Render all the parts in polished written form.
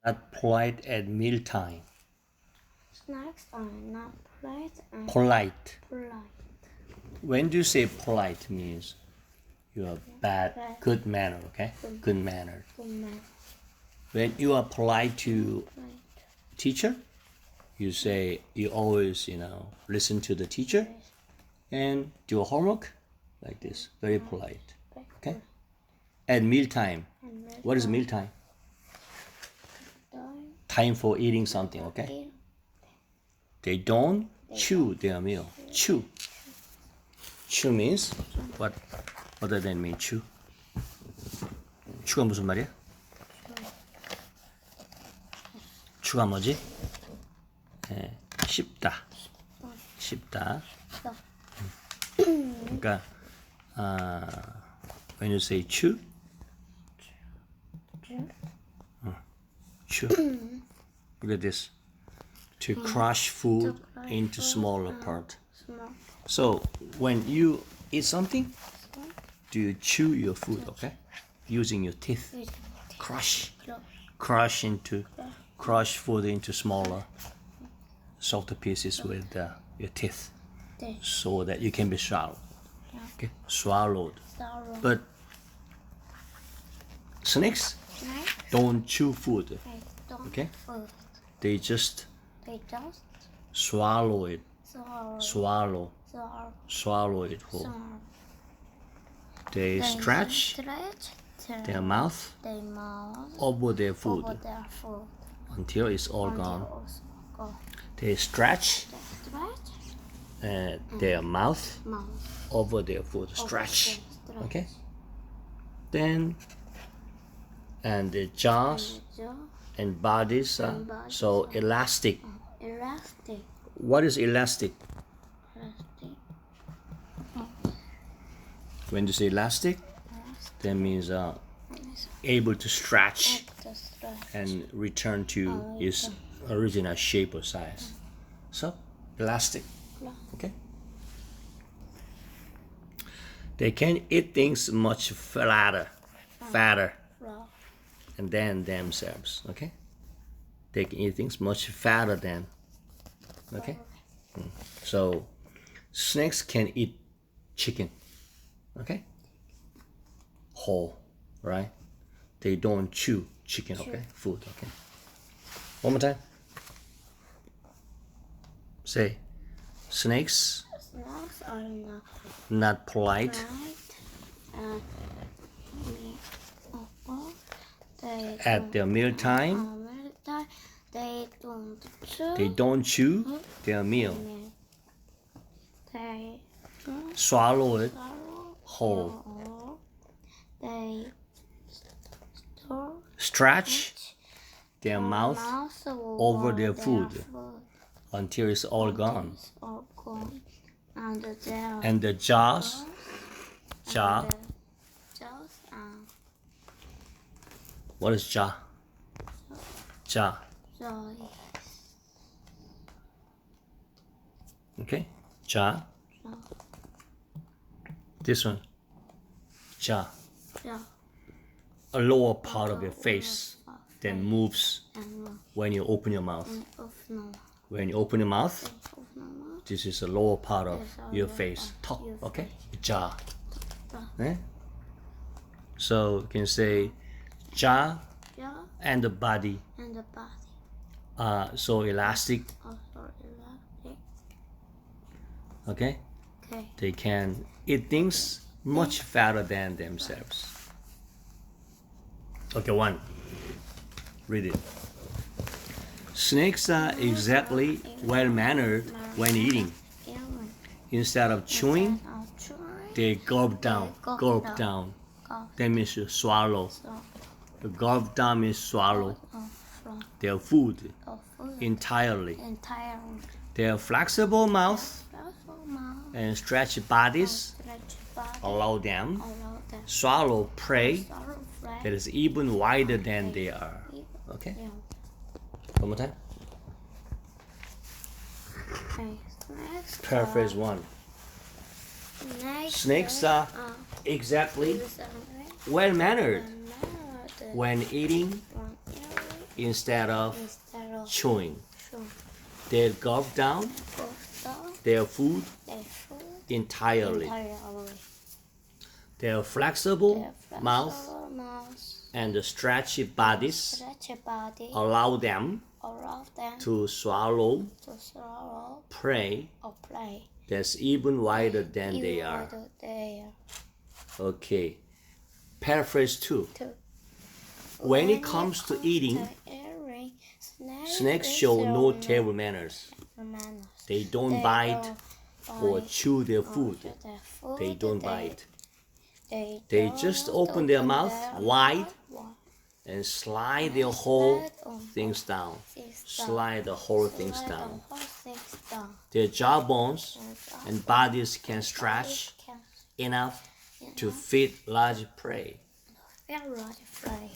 Not polite at mealtime. Snacks are not polite and Polite. polite. When do you say polite means you are bad, good manner, okay? Good manner. Good man. When you are polite to Polite. teacher, you say you always, listen to the teacher and do homework like this. Very polite. Okay? At mealtime. And milk What is mealtime? time. Time for eating something, okay? They don't chew their meal. Chew. Chew means what? What does that mean? Chew. 추가 무슨 말이야? 추가 뭐지? 씹다. 씹다. 그러니까 when you say chew, chew. Look at this. To crush food into smaller part. Small. So when you eat something, do you chew your food? Okay, using your teeth. Crush food into smaller soft pieces with your teeth, so that you can be swallowed. Okay, swallowed. Sorrow. But snakes don't chew food. They don't Okay. food. They just They just swallow it. swallow. Swallow it whole. Swallow. They stretch Stretch their mouth their mouth over their food over their food until it's all until gone. it's gone. They stretch They stretch their mouth mouth over their food. over Stretch. their Okay. Then and the jaws jaw. and bodies are so elastic. Elastic. What is elastic? Elastic. When you say elastic, that means able to stretch The stretch. and return to its original shape or size. So elastic. Okay. They can eat things much fatter Raw. than themselves. Okay. They can eat things much fatter than. Okay. So snakes can eat chicken. Okay. Whole, right? They don't chew chicken. Okay. Food. Okay. One more time. Say, snakes Snacks are not not polite right. They at their mealtime. They don't chew. They don't chew their meal. They Swallow it swallow whole. or they store Stretch their mouth over their their food until it's all gone. It's all gone. And their And the jaw, jaws what is jaw? Jaw. joy. Okay? Jaw. This one. Jaw. Jaw. A lower part of your face that moves And when you open your mouth. of no. When you open your mouth, Of no. this is the lower part of your face. Top, okay? Jaw. Eh? So you can say jaw Jaw and the body and the body are so elastic, also elastic. okay? Okay. They can eat things much fatter than themselves. Okay, one. Read it. Snakes are exactly well-mannered when eating. Human. Instead of chewing, they gulp down. Gulp down. That means you swallow. The gulp down means swallow From their food of food entirely. entirely. Their flexible mouth Mouth and stretched bodies stretch body allow them allow them swallow prey sorrow flag. that is even wider than they are. Okay? Yeah. One more time. Okay. Next. Paraphrase one. Snakes are exactly well mannered when eating instead of chewing. Sure. They gulp down Also, their food they food entirely. entirely. Their flexible Their mouth flexible mouth and stretchy bodies stretchy body allow them allow them to swallow to swallow prey or play. that's even wider than they Even are. wider they are. Okay. Paraphrase 2. Two. When it comes to eating, eating, snakes show no table manners. manners. They don't bite or chew their food. They don't bite. They just open their mouth wide and slide their whole things down. Slide the whole things down. Their jawbones and bodies can stretch enough to fit large prey.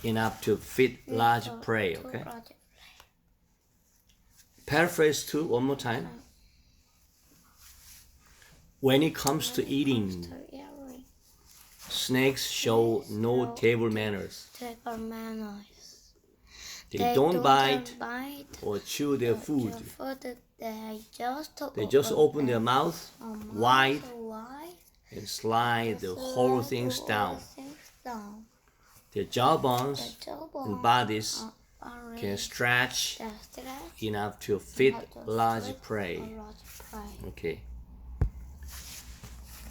Enough to fit large prey, okay? Paraphrase 2 one more time. When it comes to eating, snakes show no table manners. They don't bite or chew their food. They just open their mouth wide and slide the whole things down. Their jawbones and bodies can stretch enough to fit large prey. Okay.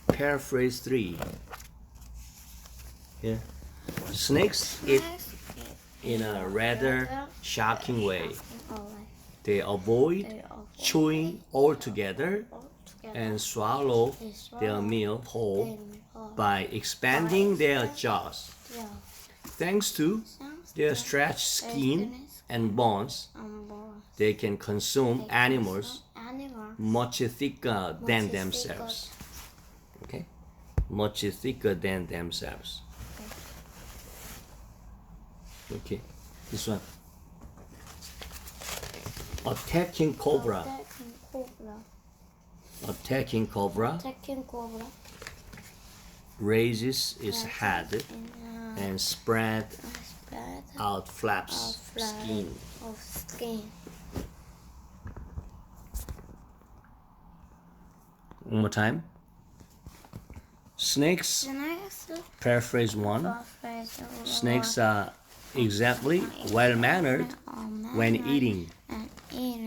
Paraphrase 3. Here. Snakes eat in a rather shocking way. They avoid chewing altogether and swallow their meal whole by expanding their jaws. Thanks to their stretched skin and bones, they can consume animals much thicker than themselves. Okay? Much thicker than themselves. Okay, this one. Attacking cobra. Attacking cobra raises its head and spread out flaps skin. One more time. Snakes, paraphrase 1. Snakes are exactly well-mannered when eating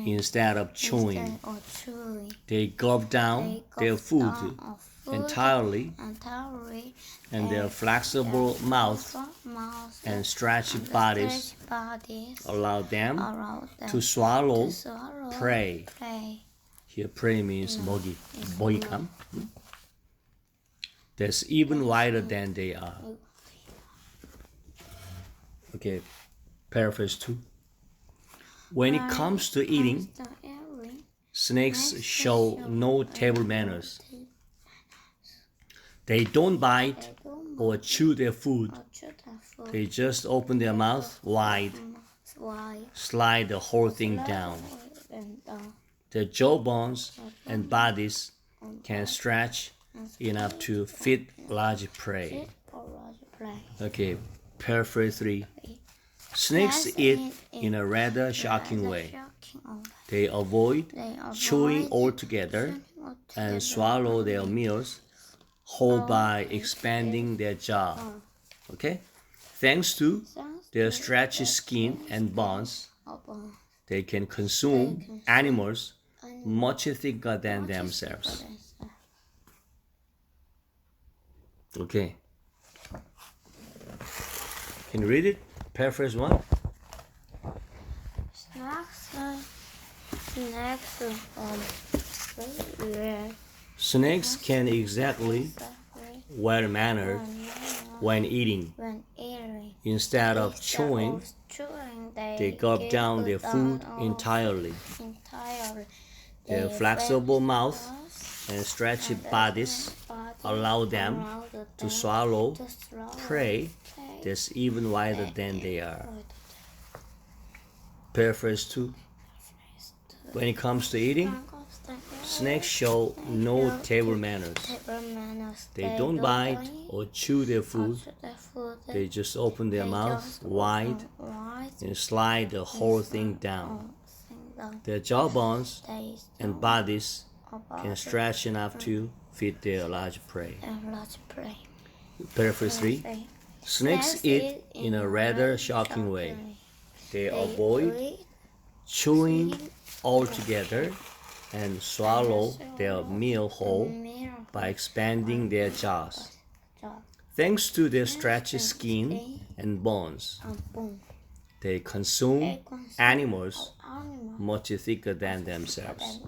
instead of chewing. They gulp down their food entirely, and their flexible mouth and stretchy bodies allow them to swallow prey. Here prey means 먹이, 먹잇감. That's even wider than they are. Okay, paraphrase 2. When it comes to eating, snakes show no table manners. They don't bite or chew their food. They just open their mouth wide, slide the whole thing down. Their jawbones and bodies can stretch enough to fit large prey. Okay, paraphrase 3. Snakes eat in a rather shocking way. They avoid chewing altogether and swallow their meals whole by expanding their jaw. Okay? Thanks to their stretchy skin and bones, they can consume animals much thicker than themselves. Okay. Can you read it? Paraphrase 1. Snakes can exactly well-mannered when eating. Instead of chewing, they gulp down their food entirely. Their flexible mouth and stretchy bodies allow them to swallow prey that's even wider than they are. Paraphrase 2. When it comes to eating, snakes show no table manners. They don't bite or chew their food. They just open their mouth wide and slide the whole thing down. Their jawbones and bodies can stretch enough to feed their large prey. Paraphrase 3. Snakes eat in a rather shocking way. They avoid chewing altogether and swallow their meal whole by expanding their jaws. Thanks to their stretchy skin and bones, they consume animals much thicker than themselves.